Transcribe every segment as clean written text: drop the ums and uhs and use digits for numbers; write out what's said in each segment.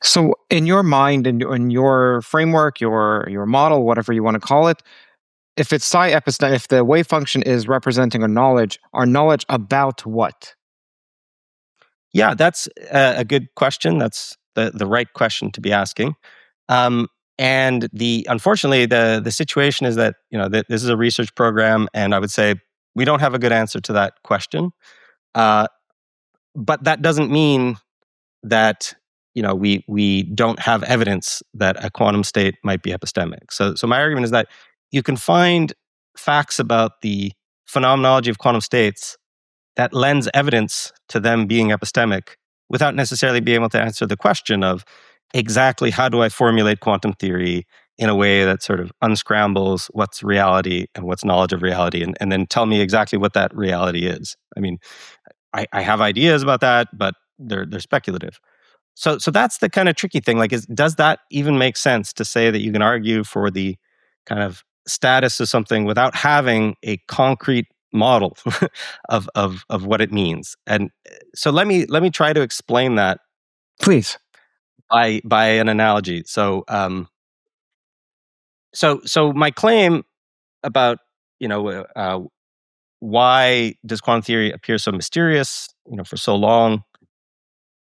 So, in your mind, in your framework, your model, whatever you want to call it, if it's psi epistemic, if the wave function is representing our knowledge about what? Yeah, that's a good question. That's the right question to be asking. Um, and unfortunately the situation is that this is a research program, and I would say we don't have a good answer to that question. Uh, but that doesn't mean that we don't have evidence that a quantum state might be epistemic. So my argument is that you can find facts about the phenomenology of quantum states that lends evidence to them being epistemic without necessarily being able to answer the question of exactly how do I formulate quantum theory in a way that sort of unscrambles what's reality and what's knowledge of reality, and then tell me exactly what that reality is. I mean, I have ideas about that, but they're speculative. So that's the kind of tricky thing. Like, does that even make sense to say that you can argue for the kind of status of something without having a concrete model of what it means? And so let me try to explain that, Please. by an analogy. So my claim about why does quantum theory appear so mysterious for so long?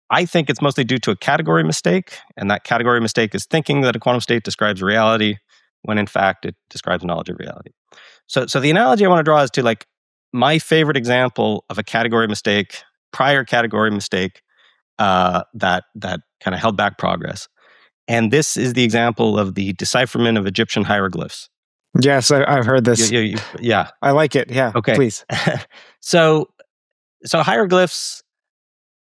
I think it's mostly due to a category mistake, and that category mistake is thinking that a quantum state describes reality when in fact it describes knowledge of reality. So the analogy I want to draw is to, like, my favorite example of a category mistake, prior category mistake, that kind of held back progress. And this is the example of the decipherment of Egyptian hieroglyphs. Yes, I've heard this. Yeah. I like it. Yeah. Okay. Please. So hieroglyphs,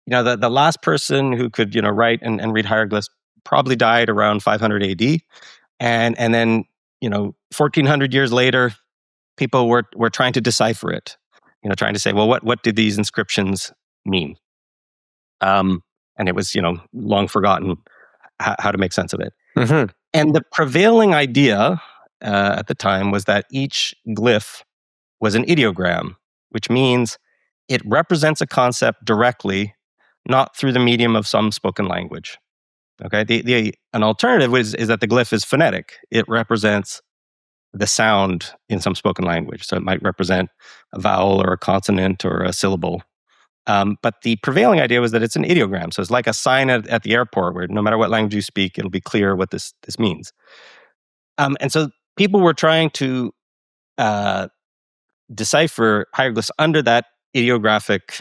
the last person who could write and read hieroglyphs probably died around 500 AD, and then 1400 years later, people were trying to decipher it, trying to say, well, what did these inscriptions mean? And it was long forgotten how to make sense of it. Mm-hmm. And the prevailing idea at the time was that each glyph was an ideogram, which means it represents a concept directly, not through the medium of some spoken language. Okay, an alternative is that the glyph is phonetic. It represents the sound in some spoken language. So it might represent a vowel or a consonant or a syllable. But the prevailing idea was that it's an ideogram. So it's like a sign at the airport where no matter what language you speak, it'll be clear what this means. And so people were trying to decipher hieroglyphs under that ideographic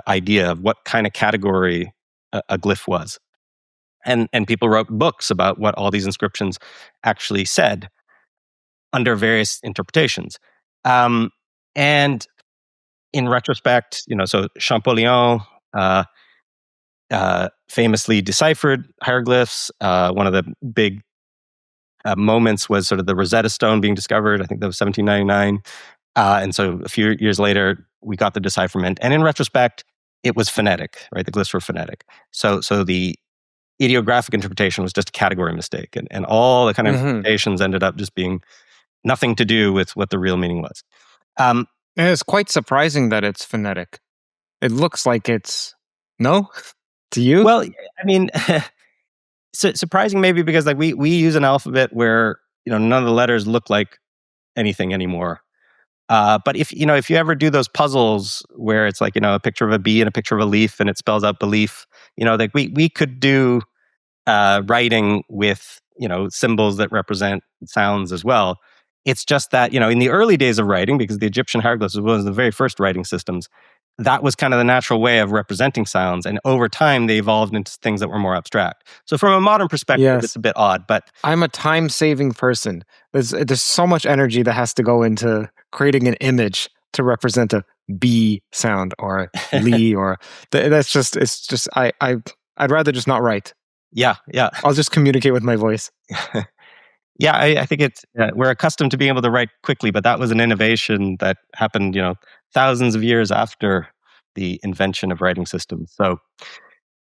idea of what kind of category a glyph was. And people wrote books about what all these inscriptions actually said under various interpretations. And in retrospect, so Champollion famously deciphered hieroglyphs. One of the big moments was sort of the Rosetta Stone being discovered. I think that was 1799. And so a few years later, we got the decipherment. And in retrospect, it was phonetic, right? The glyphs were phonetic. So the ideographic interpretation was just a category mistake. And all the kind of interpretations ended up just being nothing to do with what the real meaning was. And it's quite surprising that it's phonetic. It looks like it's... No? To you? Well, I mean, surprising maybe because like we use an alphabet where none of the letters look like anything anymore. But if you ever do those puzzles where it's like a picture of a bee and a picture of a leaf and it spells out belief, like we could do writing with symbols that represent sounds as well. It's just that in the early days of writing, because the Egyptian hieroglyphs was one of the very first writing systems, that was kind of the natural way of representing sounds, and over time they evolved into things that were more abstract. So from a modern perspective, It's a bit odd, but I'm a time-saving person. There's so much energy that has to go into creating an image to represent a B sound or a Li or I'd rather just not write. Yeah. I'll just communicate with my voice. Yeah, I think it's we're accustomed to being able to write quickly, but that was an innovation that happened, thousands of years after the invention of writing systems. So,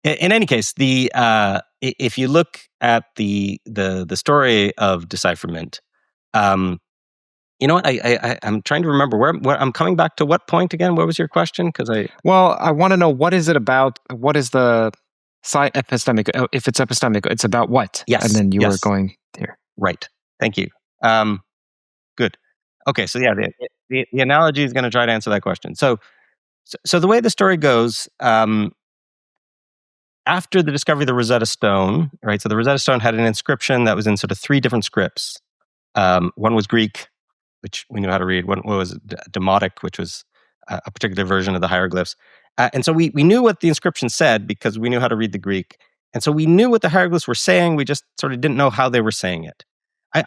in any case, if you look at the story of decipherment, I'm trying to remember where I'm coming back to. What point again? What was your question? Well, I want to know, what is it about? What is the Sci epistemic. If it's epistemic, it's about what? Yes. And then you were yes. going here. Right. Thank you. Good. Okay. So yeah, the analogy is going to try to answer that question. So the way the story goes, after the discovery of the Rosetta Stone, right? So the Rosetta Stone had an inscription that was in sort of 3 different scripts. One was Greek, which we knew how to read. One was Demotic, which was a particular version of the hieroglyphs. And so we knew what the inscription said because we knew how to read the Greek. And so we knew what the hieroglyphs were saying. We just sort of didn't know how they were saying it.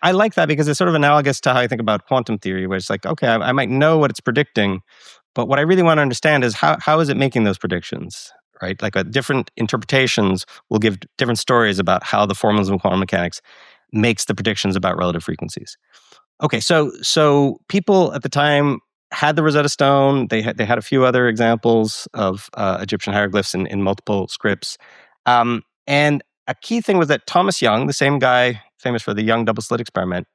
I like that because it's sort of analogous to how I think about quantum theory, where it's like, okay, I might know what it's predicting, but what I really want to understand is how is it making those predictions, right? Like different interpretations will give different stories about how the formalism of quantum mechanics makes the predictions about relative frequencies. Okay, so people at the time had the Rosetta Stone. They had a few other examples of Egyptian hieroglyphs in multiple scripts. And a key thing was that Thomas Young, the same guy famous for the Young double slit experiment,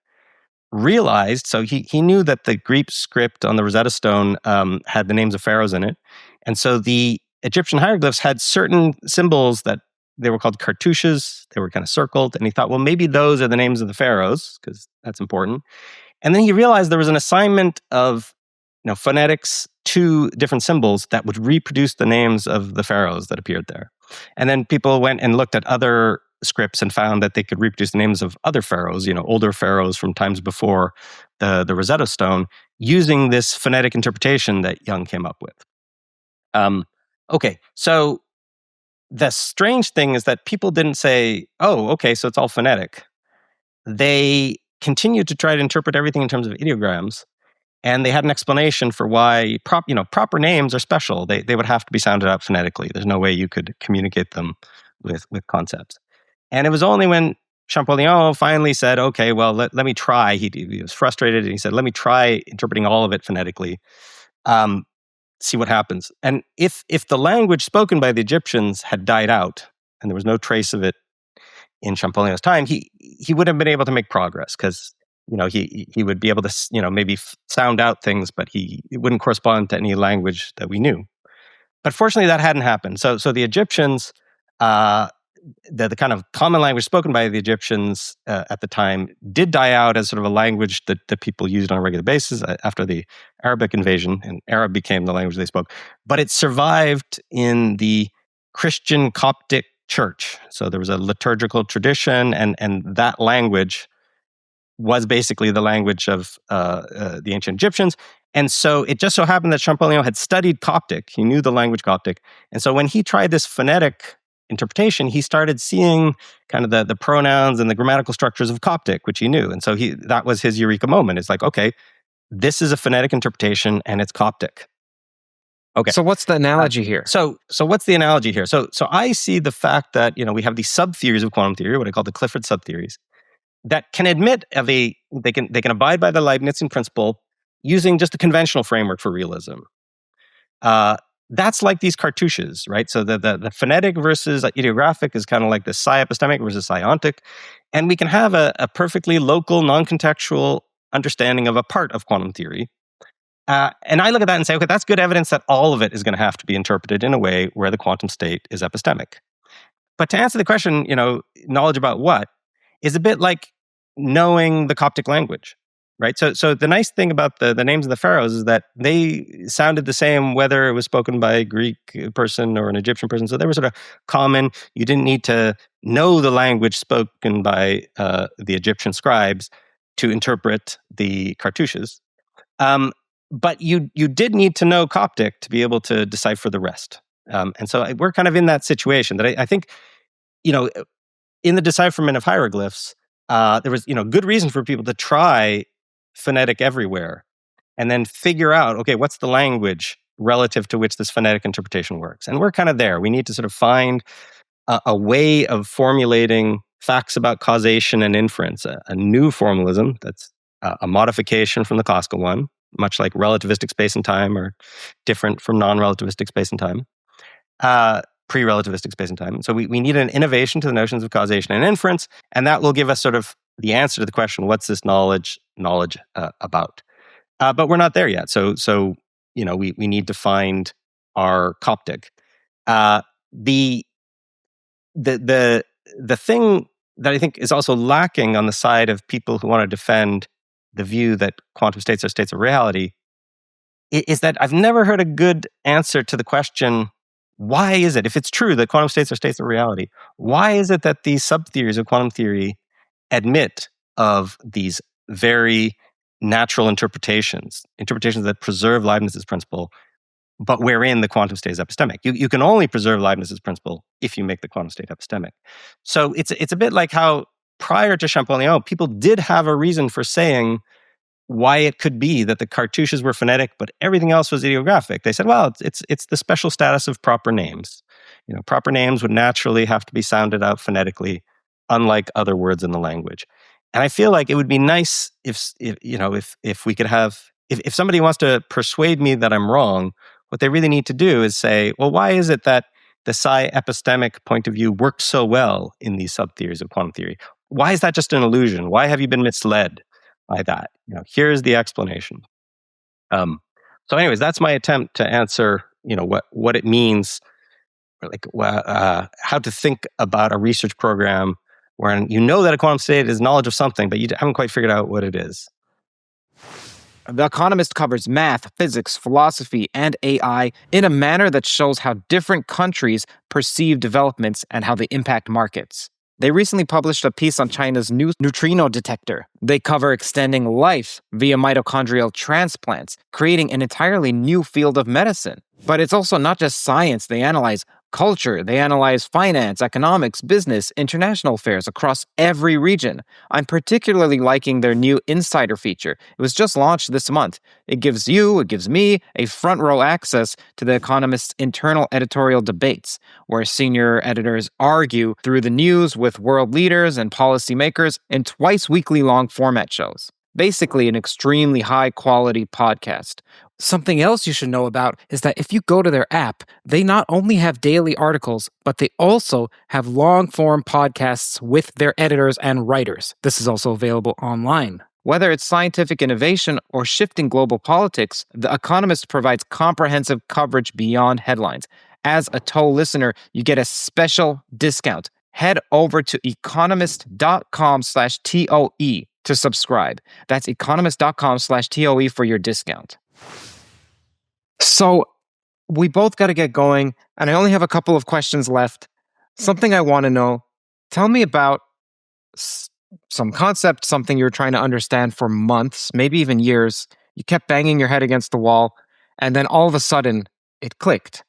realized, so he knew that the Greek script on the Rosetta Stone had the names of pharaohs in it. And so the Egyptian hieroglyphs had certain symbols that they were called cartouches. They were kind of circled. And he thought, well, maybe those are the names of the pharaohs, because that's important. And then he realized there was an assignment of phonetics to different symbols that would reproduce the names of the pharaohs that appeared there. And then people went and looked at other scripts and found that they could reproduce the names of other pharaohs, older pharaohs from times before the Rosetta Stone, using this phonetic interpretation that Young came up with. Okay, so the strange thing is that people didn't say, oh, okay, so it's all phonetic. They continued to try to interpret everything in terms of ideograms, and they had an explanation for why proper names are special. They would have to be sounded out phonetically. There's no way you could communicate them with concepts. And it was only when Champollion finally said, okay, well, let me try. He was frustrated, and he said, let me try interpreting all of it phonetically, see what happens. And if the language spoken by the Egyptians had died out, and there was no trace of it in Champollion's time, he would have been able to make progress, because he would be able to maybe sound out things, but it wouldn't correspond to any language that we knew. But fortunately, that hadn't happened. So the Egyptians, the kind of common language spoken by the Egyptians at the time did die out as sort of a language that people used on a regular basis after the Arabic invasion, and Arab became the language they spoke. But it survived in the Christian Coptic Church. So there was a liturgical tradition, and that language was basically the language of the ancient Egyptians. And so it just so happened that Champollion had studied Coptic. He knew the language Coptic. And so when he tried this phonetic interpretation, he started seeing kind of the pronouns and the grammatical structures of Coptic, which he knew. And so that was his eureka moment. It's like, okay, this is a phonetic interpretation, and it's Coptic. Okay. So what's the analogy here? So what's the analogy here? So I see the fact that we have these sub-theories of quantum theory, what I call the Clifford sub-theories, that can admit they can abide by the Leibnizian principle using just a conventional framework for realism. That's like these cartouches, right? So the phonetic versus ideographic is kind of like the psi-epistemic versus psi-ontic, and we can have a perfectly local, non-contextual understanding of a part of quantum theory. And I look at that and say, okay, that's good evidence that all of it is going to have to be interpreted in a way where the quantum state is epistemic. But to answer the question, knowledge about what is a bit like knowing the Coptic language, right? So the nice thing about the names of the pharaohs is that they sounded the same whether it was spoken by a Greek person or an Egyptian person. So they were sort of common. You didn't need to know the language spoken by the Egyptian scribes to interpret the cartouches. But you did need to know Coptic to be able to decipher the rest. And so we're kind of in that situation that I think, in the decipherment of hieroglyphs, there was, good reason for people to try phonetic everywhere and then figure out, okay, what's the language relative to which this phonetic interpretation works? And we're kind of there. We need to sort of find a way of formulating facts about causation and inference, a new formalism that's a modification from the classical one, much like relativistic space and time are different from non-relativistic space and time, pre-relativistic space and time. So we need an innovation to the notions of causation and inference, and that will give us sort of the answer to the question, what's this knowledge about? But we're not there yet. So we need to find our Coptic. The the thing that I think is also lacking on the side of people who want to defend the view that quantum states are states of reality is that I've never heard a good answer to the question, why is it, if it's true that quantum states are states of reality, why is it that these sub-theories of quantum theory admit of these very natural interpretations that preserve Leibniz's principle, but wherein the quantum state is epistemic? You can only preserve Leibniz's principle if you make the quantum state epistemic. So it's a bit like how prior to Champollion, people did have a reason for saying why it could be that the cartouches were phonetic, but everything else was ideographic. They said, well, it's the special status of proper names. Proper names would naturally have to be sounded out phonetically, unlike other words in the language. And I feel like it would be nice if we could have, if somebody wants to persuade me that I'm wrong, what they really need to do is say, well, why is it that the psi-epistemic point of view works so well in these sub-theories of quantum theory? Why is that just an illusion? Why have you been misled by that? Here's the explanation. So anyways, that's my attempt to answer, what it means, how to think about a research program where that a quantum state is knowledge of something, but you haven't quite figured out what it is. The Economist covers math, physics, philosophy, and AI in a manner that shows how different countries perceive developments and how they impact markets. They recently published a piece on China's new neutrino detector. They cover extending life via mitochondrial transplants, creating an entirely new field of medicine. But it's also not just science. They analyze culture, they analyze finance, economics, business, international affairs across every region. I'm particularly liking their new Insider feature. It was just launched this month. It gives me a front row access to The Economist's internal editorial debates, where senior editors argue through the news with world leaders and policymakers in twice weekly long format shows. Basically, an extremely high-quality podcast. Something else you should know about is that if you go to their app, they not only have daily articles, but they also have long-form podcasts with their editors and writers. This is also available online. Whether it's scientific innovation or shifting global politics, The Economist provides comprehensive coverage beyond headlines. As a TOE listener, you get a special discount. Head over to economist.com/TOE to subscribe. That's economist.com/TOE for your discount. So we both got to get going, and I only have a couple of questions left. Something I want to know, tell me about some concept, something you were trying to understand for months, maybe even years. You kept banging your head against the wall, and then all of a sudden, it clicked.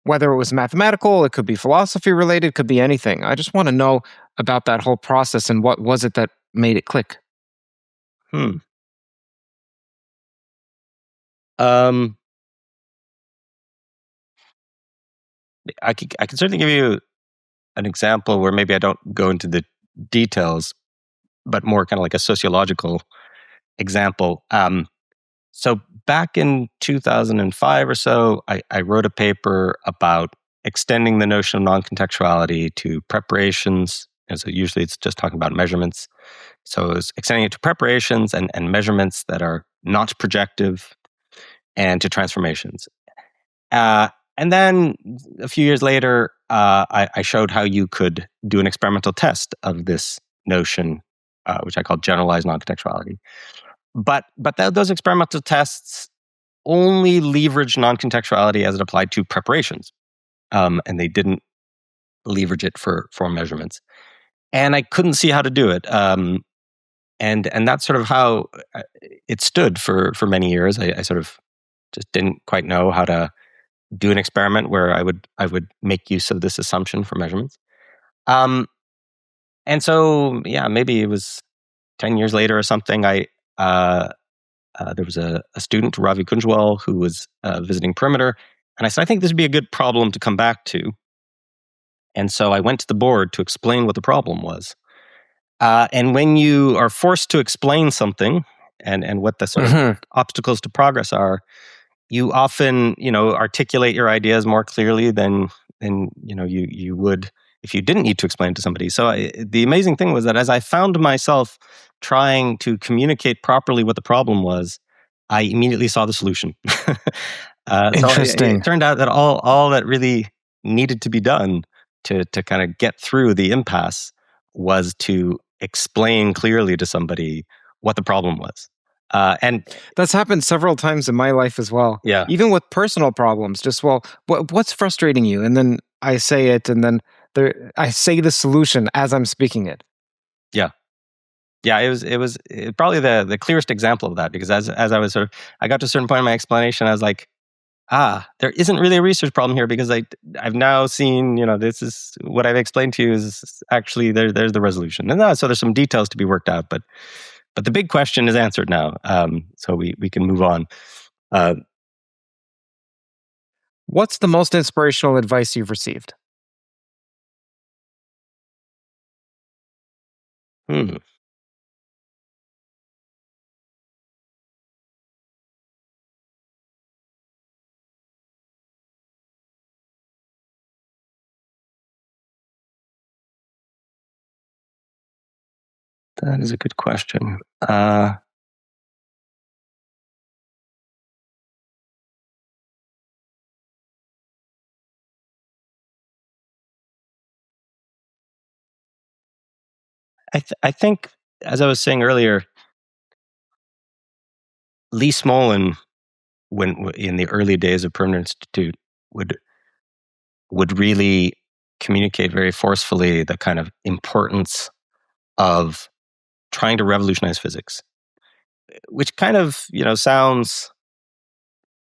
Whether it was mathematical, it could be philosophy related, it could be anything. I just want to know about that whole process and what was it that made it click? I can certainly give you an example where maybe I don't go into the details, but more kind of like a sociological example. So back in 2005 or so, I wrote a paper about extending the notion of non-contextuality to preparations. And so usually it's just talking about measurements. So it's extending it to preparations and measurements that are not projective, and to transformations. And then a few years later, I showed how you could do an experimental test of this notion, which I call generalized non-contextuality. But those experimental tests only leveraged non-contextuality as it applied to preparations, and they didn't leverage it for measurements. And I couldn't see how to do it. And that's sort of how it stood for many years. I sort of just didn't quite know how to do an experiment where I would make use of this assumption for measurements. And so, maybe it was 10 years later or something, there was a student, Ravi Kunjwal, who was visiting Perimeter. And I said, I think this would be a good problem to come back to. And so I went to the board to explain what the problem was. And when you are forced to explain something and what the sort of obstacles to progress are, you often, articulate your ideas more clearly than you would if you didn't need to explain to somebody. So the amazing thing was that as I found myself trying to communicate properly what the problem was, I immediately saw the solution. Interesting. So it turned out that all that really needed to be done to kind of get through the impasse was to explain clearly to somebody what the problem was. And That's happened several times in my life as well. yeah, Even with personal problems, just, well, what's frustrating you? And then I say it, and then I say the solution as I'm speaking it. yeah, it was probably the clearest example of that, because as I was I got to a certain point in my explanation, I was like, there isn't really a research problem here, because I've now seen, this is what I've explained to you is actually there's the resolution. And so there's some details to be worked out, but the big question is answered now. So we can move on. What's the most inspirational advice you've received? Hmm. That is a good question. I think, as I was saying earlier, Lee Smolin, when in the early days of Permanent Institute, would really communicate very forcefully the kind of importance of trying to revolutionize physics, which kind of sounds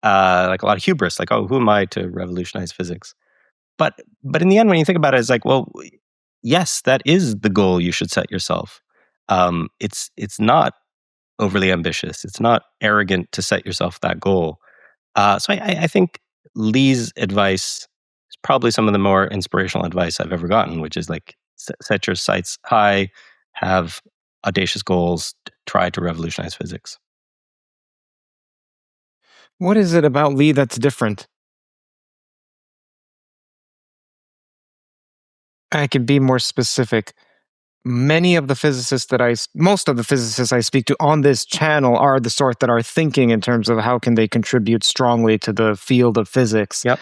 like a lot of hubris, like, oh, who am I to revolutionize physics? But in the end, when you think about it, it's like, well, yes, that is the goal you should set yourself. It's not overly ambitious. It's not arrogant to set yourself that goal. So I think Lee's advice is probably some of the more inspirational advice I've ever gotten, which is like, set your sights high, have audacious goals, try to revolutionize physics. What is it about Lee that's different? I can be more specific. Most of the physicists I speak to on this channel are the sort that are thinking in terms of how can they contribute strongly to the field of physics. Yep.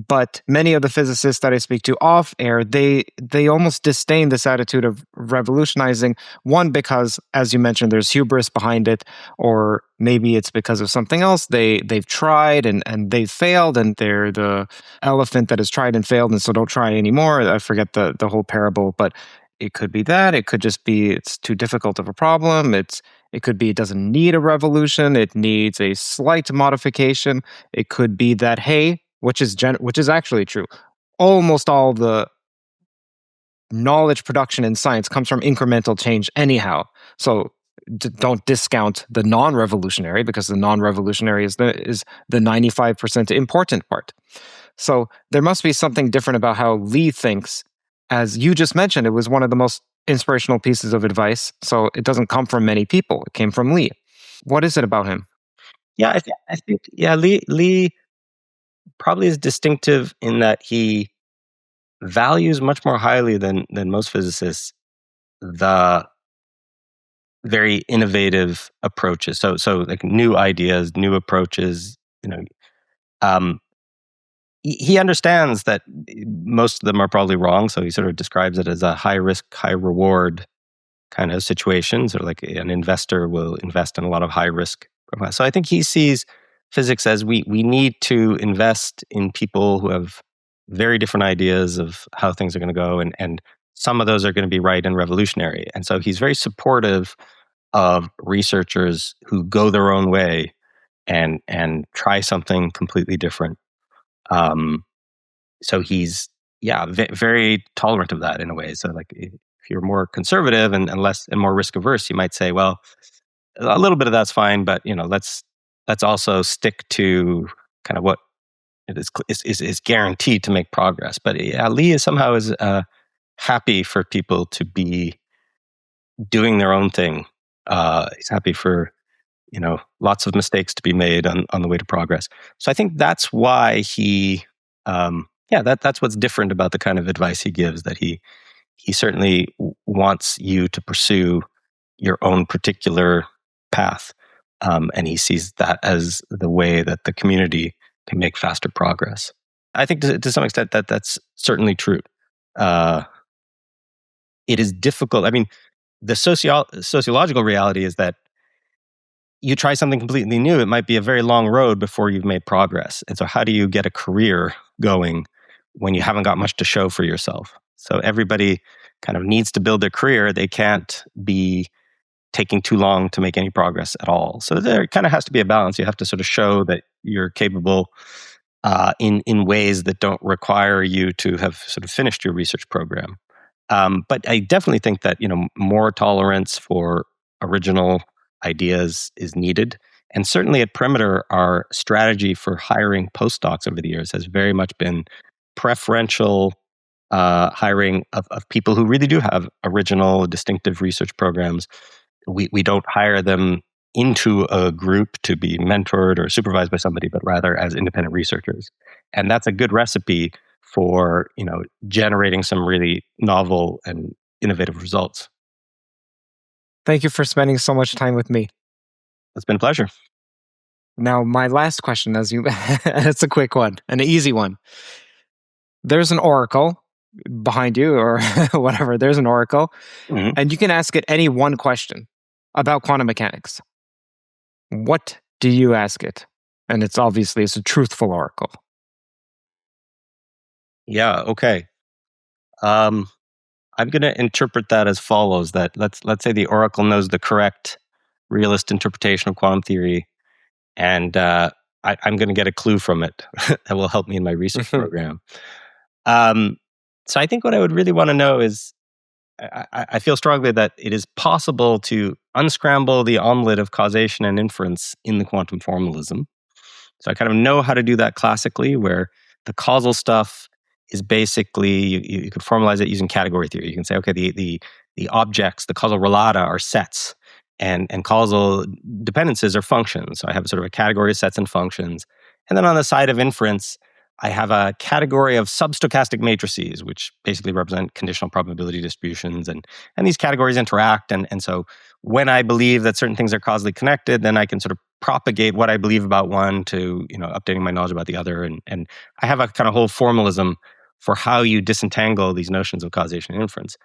But many of the physicists that I speak to off air, they almost disdain this attitude of revolutionizing. One, because, as you mentioned, there's hubris behind it, or maybe it's because of something else. They've tried and they've failed, and they're the elephant that has tried and failed, and so don't try anymore. I forget the whole parable, but it could be that. It could just be it's too difficult of a problem. It could be it doesn't need a revolution. It needs a slight modification. It could be that, hey, which is actually true. Almost all the knowledge production in science comes from incremental change anyhow. So don't discount the non-revolutionary, because the non-revolutionary is the 95% important part. So there must be something different about how Lee thinks. As you just mentioned, it was one of the most inspirational pieces of advice. So it doesn't come from many people. It came from Lee. What is it about him? Yeah, I think Lee probably is distinctive in that he values much more highly than most physicists the very innovative approaches. So like new ideas, new approaches. Um, he understands that most of them are probably wrong. So he sort of describes it as a high risk, high reward kind of situation. So like an investor will invest in a lot of high risk. So I think he sees physics as we need to invest in people who have very different ideas of how things are going to go, and some of those are going to be right and revolutionary. And so he's very supportive of researchers who go their own way and try something completely different. So he's very tolerant of that in a way. So like if you're more conservative and less and more risk averse, you might say, well, a little bit of that's fine, but let's also stick to kind of what it is guaranteed to make progress. But yeah, Lee is somehow happy for people to be doing their own thing. He's happy for lots of mistakes to be made on the way to progress. So I think that's why he that's what's different about the kind of advice he gives, that he certainly wants you to pursue your own particular path, and he sees that as the way that the community can make faster progress. I think to some extent that's certainly true. it is difficult. I mean, the sociological reality is that you try something completely new, it might be a very long road before you've made progress. And so how do you get a career going when you haven't got much to show for yourself? So everybody kind of needs to build their career. They can't be taking too long to make any progress at all. So there kind of has to be a balance. You have to sort of show that you're capable in ways that don't require you to have sort of finished your research program. But I definitely think that more tolerance for original ideas is needed. And certainly at Perimeter, our strategy for hiring postdocs over the years has very much been preferential hiring of people who really do have original, distinctive research programs. We don't hire them into a group to be mentored or supervised by somebody, but rather as independent researchers. And that's a good recipe for generating some really novel and innovative results. Thank you for spending so much time with me. It's been a pleasure. Now, my last question, it's a quick one, an easy one. There's an oracle behind you or whatever. There's an oracle, and you can ask it any one question about quantum mechanics. What do you ask it? And it's a truthful oracle. Yeah, okay. I'm going to interpret that as follows: that let's say the oracle knows the correct realist interpretation of quantum theory, and I'm going to get a clue from it that will help me in my research program. So I think what I would really want to know is, I feel strongly that it is possible to unscramble the omelet of causation and inference in the quantum formalism. So I kind of know how to do that classically, where the causal stuff is basically, you could formalize it using category theory. You can say, okay, the objects, the causal relata are sets, and causal dependencies are functions. So I have sort of a category of sets and functions. And then on the side of inference, I have a category of substochastic matrices, which basically represent conditional probability distributions. And these categories interact. And so when I believe that certain things are causally connected, then I can sort of propagate what I believe about one to, updating my knowledge about the other. And I have a kind of whole formalism for how you disentangle these notions of causation and inference.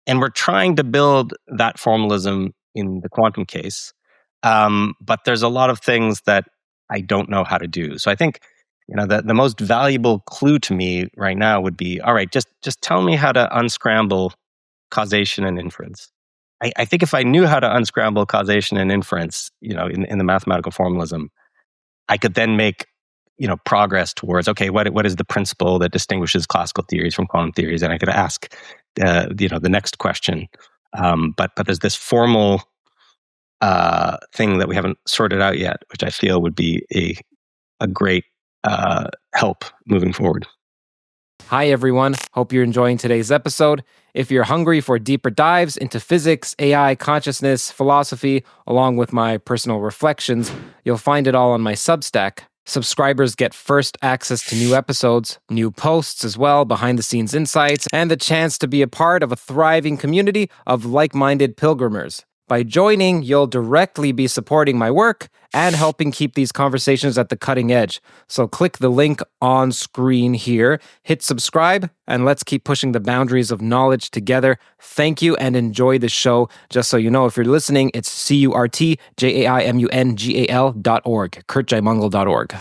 And we're trying to build that formalism in the quantum case. But there's a lot of things that I don't know how to do. So I think the most valuable clue to me right now would be, all right, just tell me how to unscramble causation and inference. I think if I knew how to unscramble causation and inference, in the mathematical formalism, I could then make progress towards, okay, what is the principle that distinguishes classical theories from quantum theories, and I could ask the next question. But there's this formal thing that we haven't sorted out yet, which I feel would be a great help moving forward. Hi, everyone. Hope you're enjoying today's episode. If you're hungry for deeper dives into physics, AI, consciousness, philosophy, along with my personal reflections, you'll find it all on my Substack. Subscribers get first access to new episodes, new posts as well, behind-the-scenes insights, and the chance to be a part of a thriving community of like-minded pilgrimers. By joining, you'll directly be supporting my work and helping keep these conversations at the cutting edge. So click the link on screen here, hit subscribe, and let's keep pushing the boundaries of knowledge together. Thank you and enjoy the show. Just so you know, if you're listening, it's CurtJaimungal.org, CurtJaimungal.org.